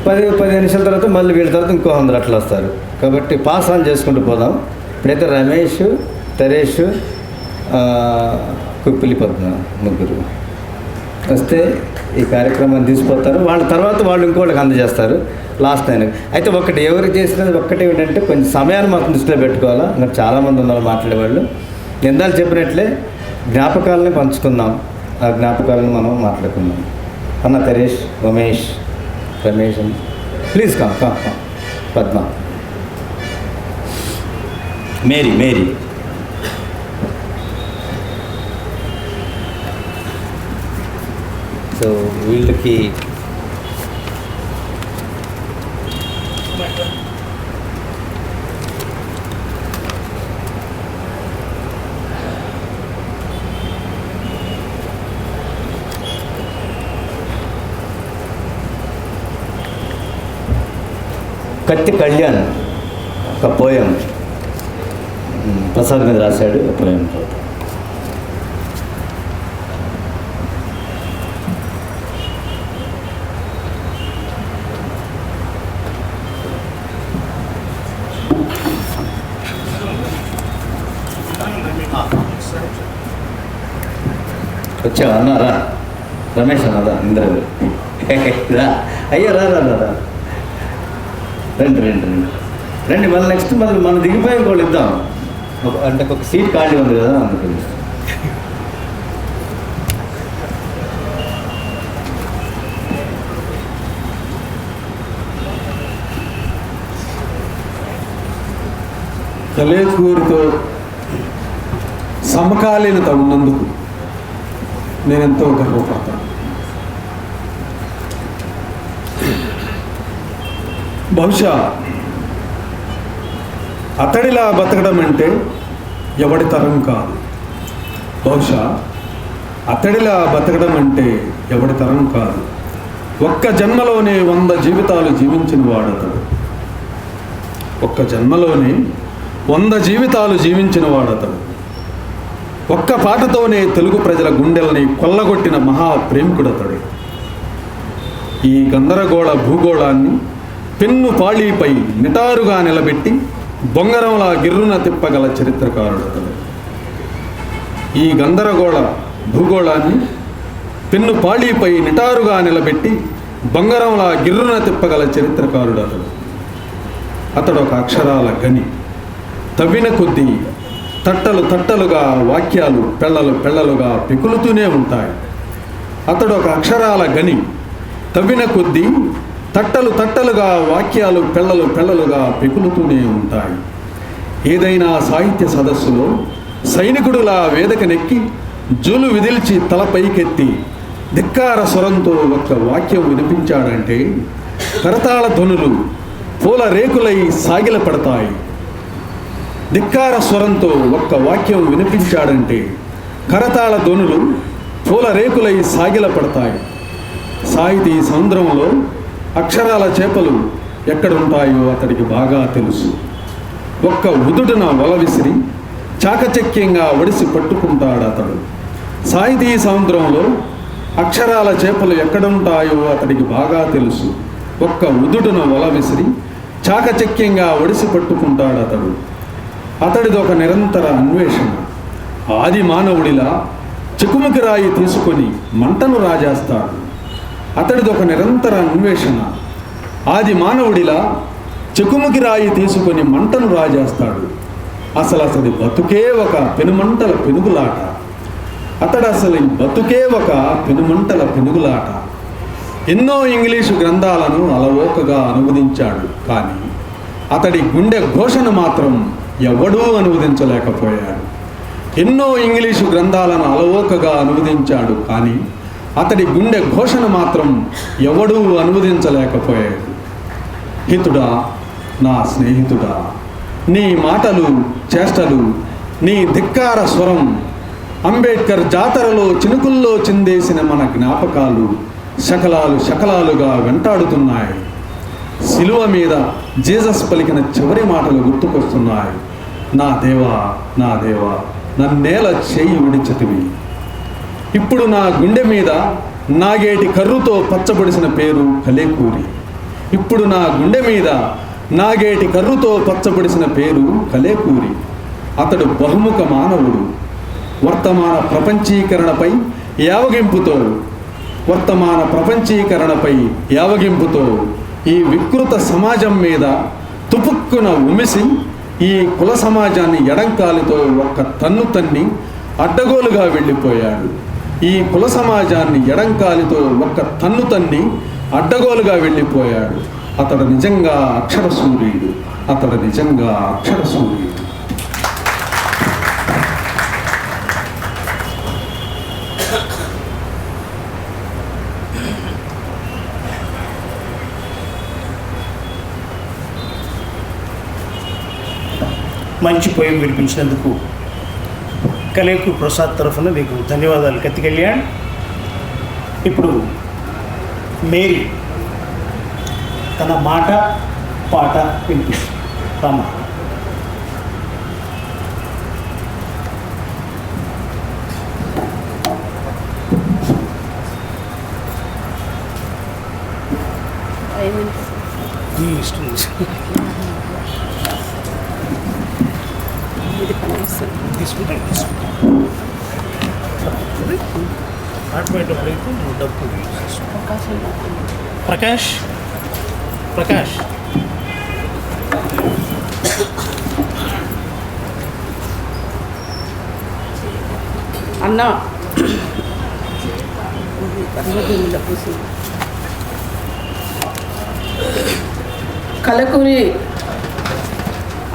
10-15 నిమిషాల తర్వాత మళ్ళీ వీళ్ళ తర్వాత ఇంకో 100 అట్లా వస్తారు. కాబట్టి పాస్ ఆన్ చేసుకుంటూ పోదాం. ఇప్పుడైతే రమేష్, తెరేష్, కుప్పిలి పద్మ ముగ్గురు వస్తే ఈ కార్యక్రమాన్ని తీసుకుపోతారు. వాళ్ళ తర్వాత వాళ్ళు ఇంకోళ్ళకి అందజేస్తారు లాస్ట్ ఆయన. అయితే ఒకటి ఎవరికి చేసినది ఒక్కటే ఏంటంటే కొంచెం సమయాన్ని మాత్రం దృష్టిలో పెట్టుకోవాలా. ఇంకా చాలామంది ఉన్నారు మాట్లాడేవాళ్ళు. ఇందాక చెప్పినట్లే జ్ఞాపకాలని పంచుకుందాం, ఆ జ్ఞాపకాలను మనం మాట్లాడుకుందాం. అన్న Teresh, Ramesh, please come Padma, Mary so వీళ్ళకి కత్తి కళ్యాణ్ ఒక పోయం ప్రసాద్ మీద రాశాడు. ఒక పోయం వచ్చావా అన్నారా? రమేష్ అన్నదా? ఇంద్రలు రా అయ్యా, రా రండి. మళ్ళీ నెక్స్ట్ మనం దిగిపోయి ఇంకోళ్ళు ఇద్దాం. అంటే ఒక సీట్ ఖాళీ ఉంది కదా, అందుకని. కలేకూరుతో సమకాలీనత ఉన్నందుకు నేనెంతో గర్వపడతాను. బహుశా అతడిలా బతకడం అంటే ఎవడి తరం కాదు. ఒక్క జన్మలోనే 100 జీవితాలు జీవించిన వాడతడు. ఒక్క పాటతోనే తెలుగు ప్రజల గుండెల్ని కొల్లగొట్టిన మహాప్రేమికుడతడు. ఈ గందరగోళ భూగోళాన్ని పెన్ను పాళీపై నిటారుగా నిలబెట్టి బొంగరంలా గిర్రున తిప్పగల చరిత్రకారుడతడు. అతడొక అక్షరాల గని. తవ్విన కొద్దీ తట్టలుగా వాక్యాలు పెళ్ళలుగా పికులుతూనే ఉంటాయి. తట్టలుగా వాక్యాలు పెళ్ళలుగా పికులుతూనే ఉంటాయి. ఏదైనా సాహిత్య సదస్సులో సైనికుడులా వేదికనెక్కి జూలు విదిల్చి తలపైకెత్తి ధిక్కార స్వరంతో ఒక్క వాక్యం వినిపించాడంటే కరతాళ ధ్వనులు పూల రేకులై సాగిలపడతాయి. సాహితీ సముద్రంలో అక్షరాల చేపలు ఎక్కడుంటాయో అతడికి బాగా తెలుసు. ఒక్క ఉదుటున వల విసిరి చాకచక్యంగా ఒడిసి పట్టుకుంటాడు అతడు. అతడిదొక నిరంతర అన్వేషణ. ఆది మానవుడిలా చెకుముకి రాయి తీసుకొని మంటను రాజేస్తాడు. అసలు బతుకే ఒక పెనుమంటల పెనుగులాట. ఎన్నో ఇంగ్లీషు గ్రంథాలను అలవోకగా అనువదించాడు, కానీ అతడి గుండె ఘోషను మాత్రం ఎవడూ అనువదించలేకపోయాడు. హితుడా, నా స్నేహితుడా, నీ మాటలు చేష్టలు, నీ ధిక్కార స్వరం అంబేద్కర్ జాతరలో చినుకుల్లో చిందేసిన మన జ్ఞాపకాలు శకలాలుగా వెంటాడుతున్నాయి. శిలువ మీద జీసస్ పలికిన చివరి మాటలు గుర్తుకొస్తున్నాయి. నా దేవా నన్నేల చేయి విడిచితివి. ఇప్పుడు నా గుండె మీద నాగేటి కర్రుతో పచ్చబడిసిన పేరు కలేకూరి. ఇప్పుడు నా గుండె మీద నాగేటి కర్రుతో పచ్చబడిసిన పేరు కలేకూరి. అతడు బహుముఖ మానవుడు. వర్తమాన ప్రపంచీకరణపై యావగింపుతో ఈ వికృత సమాజం మీద తుపుక్కున ఉమిసి ఈ కుల సమాజాన్ని ఎడంకాలితో ఒక్క తన్ను తన్ని అడ్డగోలుగా వెళ్ళిపోయాడు. ఈ కుల సమాజాన్ని ఎడంకాలితో ఒక్క తన్ను తన్ని అడ్డగోలుగా వెళ్ళిపోయాడు. అతడు నిజంగా అక్షర సూర్యుడు. మంచి పోయం వినిపించినందుకు కలేకూరి ప్రసాద్ తరఫున మీకు ధన్యవాదాలు కత్తి కళ్యాణ్. ఇప్పుడు మేరీ తన మాట పాట వినిపిస్తుంది. రామ. ప్రకాష్ అన్న కలకూరి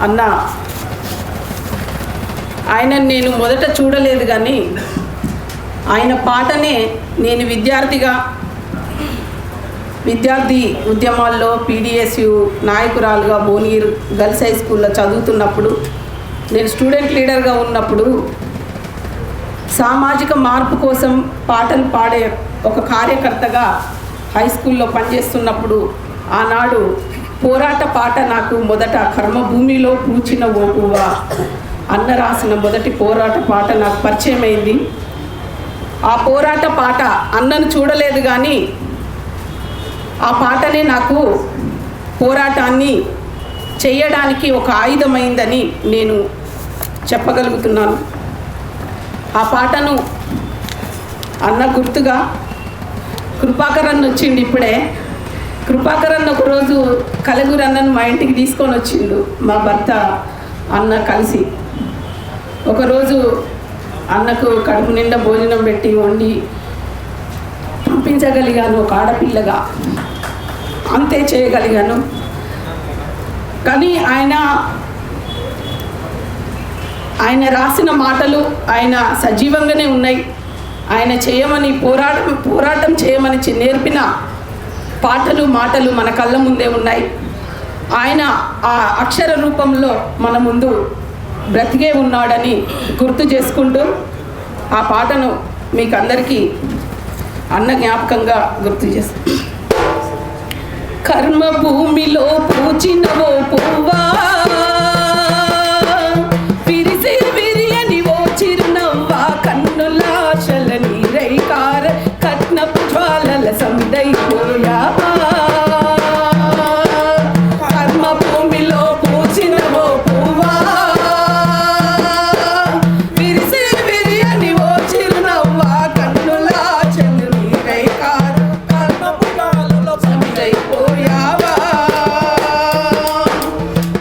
అన్న ఆయనను నేను మొదట చూడలేదు, కానీ ఆయన పాటనే నేను విద్యార్థి ఉద్యమాల్లో పీడిఎస్యు నాయకురాలుగా భువనగిరి గర్ల్స్ హై స్కూల్లో చదువుతున్నప్పుడు, నేను స్టూడెంట్ లీడర్గా ఉన్నప్పుడు సామాజిక మార్పు కోసం పాటలు పాడే ఒక కార్యకర్తగా హై స్కూల్లో పనిచేస్తున్నప్పుడు ఆనాడు పోరాట పాట నాకు మొదట కర్మభూమిలో పూచిన ఓ పువ్వా అన్న రాసిన మొదటి పోరాట పాట నాకు పరిచయం అయింది. ఆ పోరాట పాట అన్నను చూడలేదు, కానీ ఆ పాటనే నాకు పోరాటాన్ని చేయడానికి ఒక ఆయుధమైందని నేను చెప్పగలుగుతున్నాను. ఆ పాటను అన్న గుర్తుగా కృపాకరన్ వచ్చిండు. ఇప్పుడే కృపాకరన్ ఒకరోజు కలగూరు అన్నను మా ఇంటికి తీసుకొని వచ్చిండు. మా భర్త అన్న కలిసి ఒకరోజు అన్నకు కడుపు నిండా భోజనం పెట్టి వండి పంపించగలిగాను. ఒక ఆడపిల్లగా అంతే చేయగలిగాను. కానీ ఆయన రాసిన మాటలు ఆయన సజీవంగానే ఉన్నాయి. ఆయన చేయమని పోరాటం చేయమని నేర్పిన పాటలు మాటలు మన కళ్ళ ముందే ఉన్నాయి. ఆయన ఆ అక్షర రూపంలో మన ముందు బ్రతికే ఉన్నాడని గుర్తు చేసుకుంటూ ఆ పాటను మీకు అందరికీ అన్న జ్ఞాపకంగా గుర్తు చేస్తాను. కర్మ భూమిలో పూచినవో పువ్వా, విరిసి విరియని ఓ చిరునవ్వా, కన్నులాశల నీరై కార కట్నపు జ్వాలల సందైపోయావా. కర్మ భూమిలో పూచినవో పువ్వా, విరిసి విరియని ఓ చిరునవ్వా, కన్నులాశల నీరై కార కట్నపు జ్వాలల సందైపోయావా.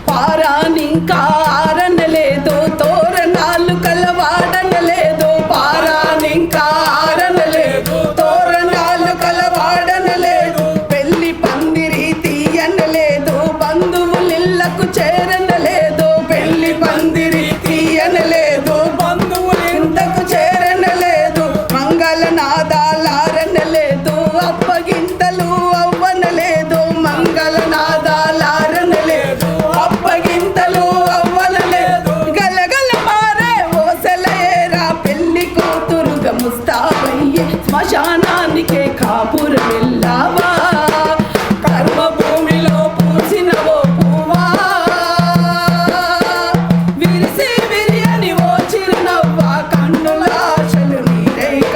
పారానింకా ఆరనలేదో తోరణాలు కలవాడనలేదో, పారానింకా ఆరనలేదో తోరణాలు కలవాడనలేదు, పెళ్లి పందిరి తీయనలేదు, బంధువులిళ్లకు చేరనలేదు, పెళ్లి పందిరి తీయనలేదు, బంధువులింతకు చేరనలేదు, మంగళనాదాలారనలేదు, అప్పగింతలు అవ్వనలేదు, మంగళనాదాలారనలేదు, అప్పగింతలు అవ్వనలేదు, గలగల మారే ఓసలేరా పెళ్లి శ్మశానానికే కాపురం వెళ్ళావా కర్మ భూమిలో పూసినవో పువ్వా విరిసి విరియని ఓ చిరునవ్వా కన్నుల ఆశలు నీరైక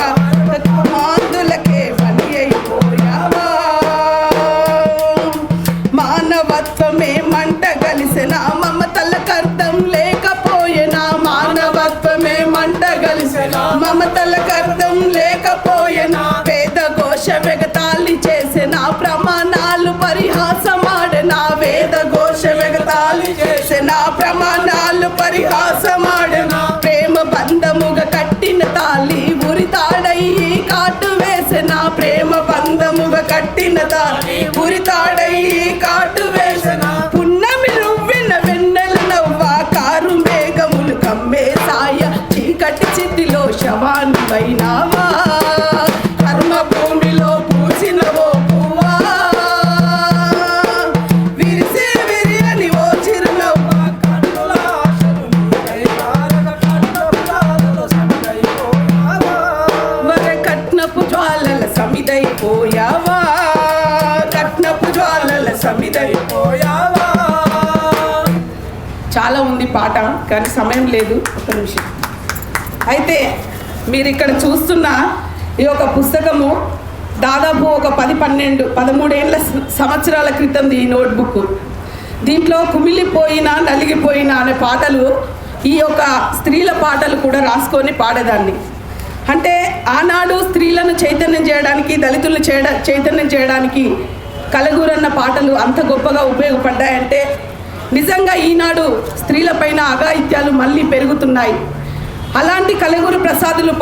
మాందులకే బలి అయిపోయావా మానవత్వమే మంట కలిసిన మమతలకు అర్థం లేకపోయేనా మానవత్వమే మంట కలిసిన మమతలకు అర్థం లేకపోయేనా వేద ఘోష వెగతాళి చేసిన ప్రమాణాలు పరిహాసమాడిన వేద ఘోష వెగతాళి చేసిన ప్రమాణాలు పరిహాసమాడిన ప్రేమ బంధముగా కట్టిన తాళి ఉరితాడయ్యి కాటు వేసిన ప్రేమ బంధముగా కట్టిన తాళి ఉరితాడయ్యి కాటు వేసిన పున్నమి రువ్విన వెన్నెల నవ్వా కారు మేఘములు కమ్మే సాయ చీకటి చితిలో శవాన్ని వైనావా కర్మ భూమిలో పూసినవో పువ్వా విరిసి విరియని ఓ చిరునవ్వా కన్నుల ఆశలు మరి కట్నపు జ్వాలల సమిదైపోయావా కట్నపు జ్వాలల సమిదైపోయావా చాలా ఉంది పాట కానీ సమయం లేదు ఒక నిమిషం అయితే మీరు ఇక్కడ చూస్తున్న ఈ యొక్క పుస్తకము దాదాపు ఒక 13 సంవత్సరాల క్రితం ఈ నోట్బుక్ దీంట్లో కుమిలిపోయిన నలిగిపోయిన అనే పాటలు ఈ యొక్క స్త్రీల పాటలు కూడా రాసుకొని పాడేదాన్ని అంటే ఆనాడు స్త్రీలను చైతన్యం చేయడానికి దళితులను చైతన్యం చేయడానికి కలగూరన్న పాటలు అంత గొప్పగా ఉపయోగపడ్డాయంటే నిజంగా ఈనాడు స్త్రీలపైన అఘాయిత్యాలు మళ్ళీ పెరుగుతున్నాయి అలాంటి కలగూరు ప్రసాదులు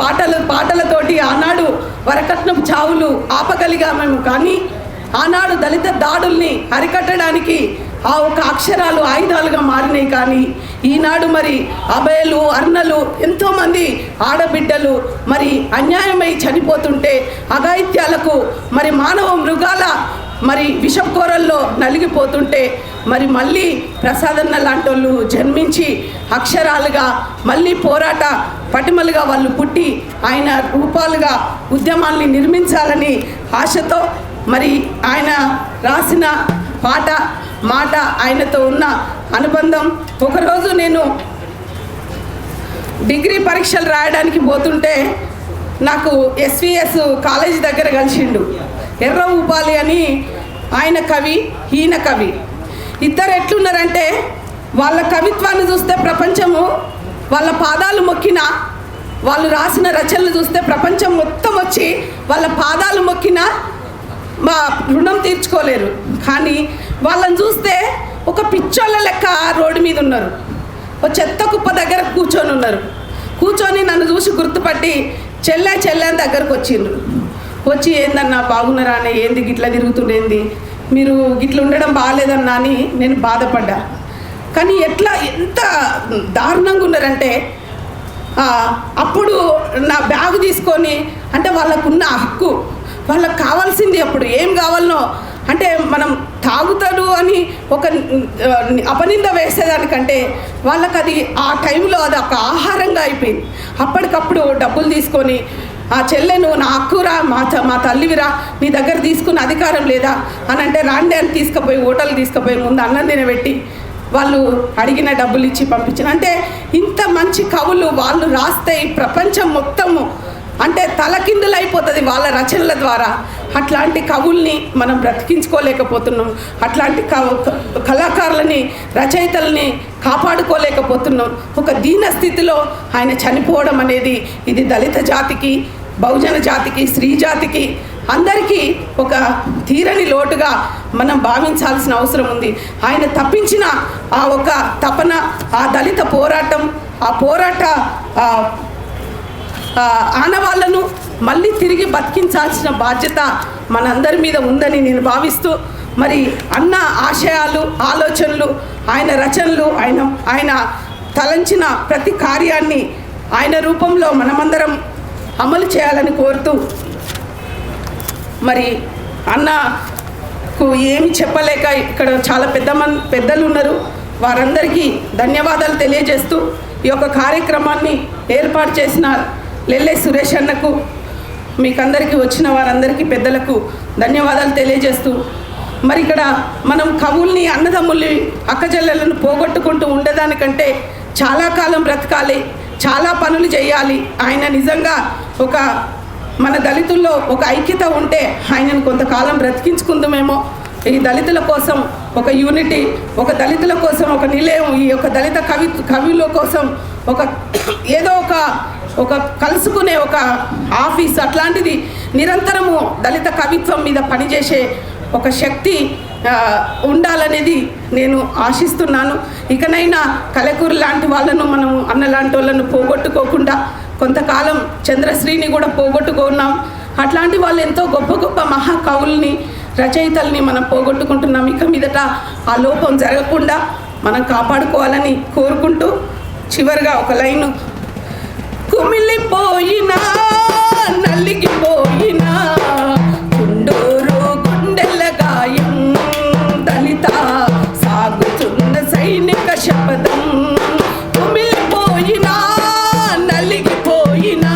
పాటలతోటి ఆనాడు వరకట్నం చావులు ఆపగలిగామేమో కానీ ఆనాడు దళిత దాడుల్ని అరికట్టడానికి ఆ ఒక అక్షరాలు ఆయుధాలుగా మారినాయి కానీ ఈనాడు మరి అభయలు అర్ణలు ఎంతోమంది ఆడబిడ్డలు మరి అన్యాయమై చనిపోతుంటే అఘాయిత్యాలకు మరి మానవ మృగాల మరి విషకోరల్లో నలిగిపోతుంటే మరి మళ్ళీ ప్రసాదన్న లాంటి వాళ్ళు జన్మించి అక్షరాలుగా మళ్ళీ పోరాట పటిమలుగా వాళ్ళు పుట్టి ఆయన రూపాలుగా ఉద్యమాల్ని నిర్మించాలని ఆశతో మరి ఆయన రాసిన మాట ఆయనతో ఉన్న అనుబంధం ఒకరోజు నేను డిగ్రీ పరీక్షలు రాయడానికి పోతుంటే నాకు ఎస్విఎస్ కాలేజీ దగ్గర కలిసిండు ఎర్ర ఊపాలి అని ఆయన కవి ఈయన కవి ఇద్దరు ఎట్లున్నారంటే వాళ్ళ కవిత్వాన్ని చూస్తే ప్రపంచము వాళ్ళ పాదాలు మొక్కిన వాళ్ళు రాసిన రచనలు చూస్తే ప్రపంచం మొత్తం వచ్చి వాళ్ళ పాదాలు మొక్కిన మా రుణం తీర్చుకోలేరు కానీ వాళ్ళని చూస్తే ఒక పిచ్చోళ్ళ లెక్క రోడ్డు మీద ఉన్నారు ఒక చెత్త కుప్ప దగ్గర కూర్చొని నన్ను చూసి గుర్తుపట్టి చెల్లె అని దగ్గరకు వచ్చి ఏందన్నా బాగున్నారా అని ఏంది గిట్లా తిరుగుతుండేంది మీరు గిట్ల ఉండడం బాగాలేదన్నా అని నేను బాధపడ్డా కానీ ఎంత దారుణంగా ఉన్నారంటే అప్పుడు నా బ్యాగ్ తీసుకొని అంటే వాళ్ళకున్న హక్కు వాళ్ళకు కావాల్సింది అప్పుడు ఏం కావాలనో అంటే మనం తాగుతాడు అని ఒక అపనింద వేసేదానికంటే వాళ్ళకి అది ఆ టైంలో అది ఒక ఆహారంగా అయిపోయింది అప్పటికప్పుడు డబ్బులు తీసుకొని ఆ చెల్లెను నా హక్కురా మా తల్లివిరా నీ దగ్గర తీసుకున్న అధికారం లేదా అని అంటే రాండి అని తీసుకుపోయి హోటల్ తీసుకుపోయి ముందు అన్నం తినబెట్టి వాళ్ళు అడిగిన డబ్బులు ఇచ్చి పంపించిన అంటే ఇంత మంచి కవులు వాళ్ళు రాస్తే ఈ ప్రపంచం మొత్తము అంటే తలకిందులైపోతుంది వాళ్ళ రచనల ద్వారా అట్లాంటి కవుల్ని మనం బ్రతికించుకోలేకపోతున్నాం అట్లాంటి కళాకారులని రచయితల్ని కాపాడుకోలేకపోతున్నాం ఒక దీన స్థితిలో ఆయన చనిపోవడం అనేది ఇది దళిత జాతికి బహుజన జాతికి స్త్రీ జాతికి అందరికీ ఒక తీరని లోటుగా మనం భావించాల్సిన అవసరం ఉంది ఆయన తప్పించిన ఆ ఒక తపన ఆ దళిత పోరాటం ఆ పోరాట ఆనవాళ్లను మళ్ళీ తిరిగి బతికించాల్సిన బాధ్యత మనందరి మీద ఉందని నేను భావిస్తూ మరి అన్న ఆశయాలు ఆలోచనలు ఆయన రచనలు ఆయన తలంచిన ప్రతి కార్యాన్ని ఆయన రూపంలో మనమందరం అమలు చేయాలని కోరుతూ మరి అన్నకు ఏమి చెప్పలేక ఇక్కడ చాలా పెద్దలు ఉన్నారు వారందరికీ ధన్యవాదాలు తెలియజేస్తూ ఈ యొక్క కార్యక్రమాన్ని ఏర్పాటు చేసిన లెల్లె సురేష్ అన్నకు మీకందరికీ వచ్చిన వారందరికీ పెద్దలకు ధన్యవాదాలు తెలియజేస్తూ, మరి ఇక్కడ మనం కవుల్ని, అన్నదమ్ముల్ని, అక్కచెల్లెలను పోగొట్టుకుంటూ ఉండేదానికంటే చాలా కాలం బ్రతకాలి, చాలా పనులు చేయాలి. ఆయన నిజంగా మన దళితుల్లో ఒక ఐక్యత ఉంటే ఆయనను కొంతకాలం బ్రతికించుకుందామేమో. ఈ దళితుల కోసం ఒక యూనిటీ, ఒక దళితుల కోసం ఒక నిలయం, ఈ యొక్క దళిత కవుల కోసం ఏదో ఒక కలుసుకునే ఒక ఆఫీస్ అట్లాంటిది నిరంతరము దళిత కవిత్వం మీద పనిచేసే ఒక శక్తి ఉండాలనేది నేను ఆశిస్తున్నాను. ఇకనైనా కలకూరు లాంటి వాళ్ళను, మనము అన్న లాంటి వాళ్ళను పోగొట్టుకోకుండా, కొంతకాలం చంద్రశ్రీని కూడా పోగొట్టుకున్నాం. అట్లాంటి వాళ్ళు ఎంతో గొప్ప గొప్ప మహాకవుల్ని, రచయితల్ని మనం పోగొట్టుకుంటున్నాం. ఇక మీదట ఆ లోపం జరగకుండా మనం కాపాడుకోవాలని కోరుకుంటూ, చివరిగా ఒక లైను: కుమిలిపోయినా నలిగిపోయినా కుండూరు గుండెల గాయం, దళిత సాగుతున్న సైనిక శపథం. కుమిలిపోయినా నలిగిపోయినా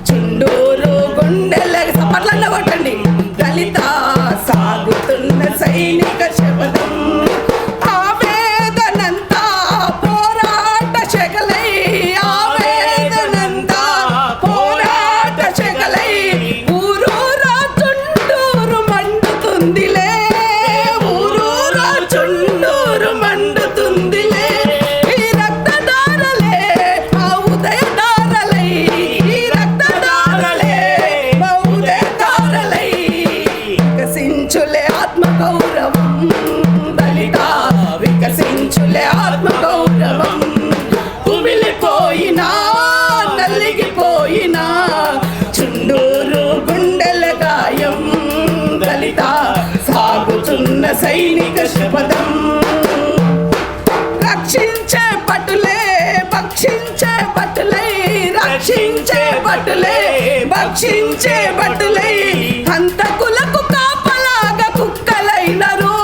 చుండూరు గుండెల సపట్లన్న కొట్టండి, దళిత సాగుతున్న సైనిక శపథం. ఆవేదనంతా పోరాట శకలై, ఆవేదనంతా పోరాట శకలై, ఊరూరా చుండూరు మండుతుందిలే, ఊరూరా చుండూరు మండుతుందిలే. ఈ రక్తదారలే మా ఉదయదారలై, ఈ రక్తదారలే మా ఉదయదారలై. వికసించులే ఆత్మగౌరవం దళిత, వికసించులే ఆత్మగౌరవం. కుమిలిపోయినా నలిగిపోయినా చుండూరు గుండెల గాయం, దళిత సాగుతున్న సైనిక శపథం. రక్షించే పట్టులే భక్షించే పట్టులై, రక్షించే పట్టులే భక్షించే పట్టులై. హంతకులకు కాపలాగా కుక్కలైనరు,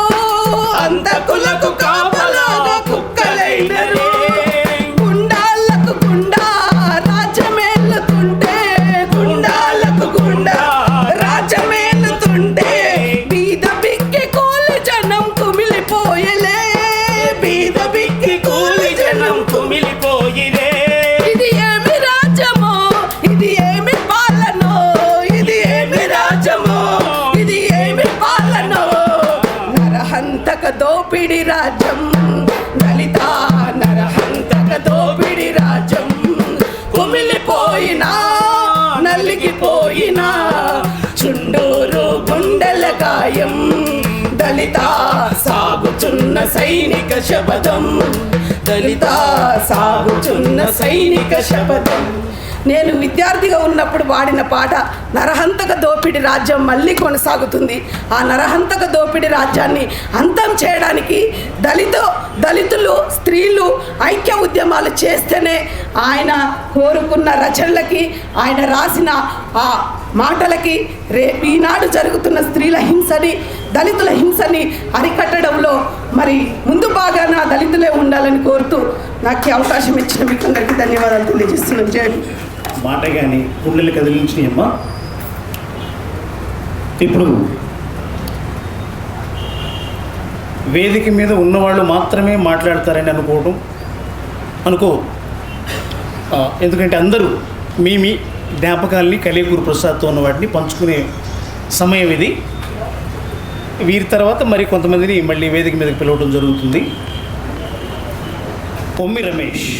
హంతకులకు కాపలాగా కుక్కలైనరు. గుండాలకు గుండా రాజమేలుతుంటే, గుండాలకు గుండా రాజమేలుతుంటే, బీద బిక్కి కూలి జనం కుమిలిపోయలే, బీద బిక్కి కూలి జనం కుమిలిపోయిరే. ఇది ఏమి రాజ్యమో, ఇది ఏమి పాలనో, ఇది ఏమి రాజ్యమో, ఇది ఏమి పాలనో. నరహంతక దోపిడి రాజ్యం, దళిత నరహంతక దోపిడి రాజ్యం. కుమిలిపోయినా నలిగిపోయినా చుండూరు గుండెల గాయం, దళిత సాగుతున్న సైనిక శపథం, దళిత సాగుతున్న సైనిక శపథం. నేను విద్యార్థిగా ఉన్నప్పుడు పాడిన పాట నరహంతక దోపిడి రాజ్యం మళ్ళీ కొనసాగుతుంది. ఆ నరహంతక దోపిడి రాజ్యాన్ని అంతం చేయడానికి దళితులు, స్త్రీలు ఐక్య ఉద్యమాలు చేస్తేనే ఆయన కోరుకున్న రచనలకి, ఆయన రాసిన ఆ మాటలకి, ఈనాడు జరుగుతున్న స్త్రీల హింసని, దళితుల హింసని అరికట్టడంలో మరి ముందు భాగాన దళితులే ఉండాలని కోరుతూ నాకు ఈ అవకాశం ఇచ్చిన మీకు అందరికీ ధన్యవాదాలు తెలియజేస్తున్నాను. జై మాట కానీ గుండెలు కదిలించినాయమ్మా. ఇప్పుడు వేదిక మీద ఉన్నవాళ్ళు మాత్రమే మాట్లాడతారని అనుకో ఎందుకంటే అందరూ మీ జ్ఞాపకాలని కలేకూరు ప్రసాద్తో ఉన్న వాటిని పంచుకునే సమయం ఇది. వీరి తర్వాత మరి కొంతమందిని మళ్ళీ వేదిక మీదకి పిలవడం జరుగుతుంది. పొమ్మి రమేష్.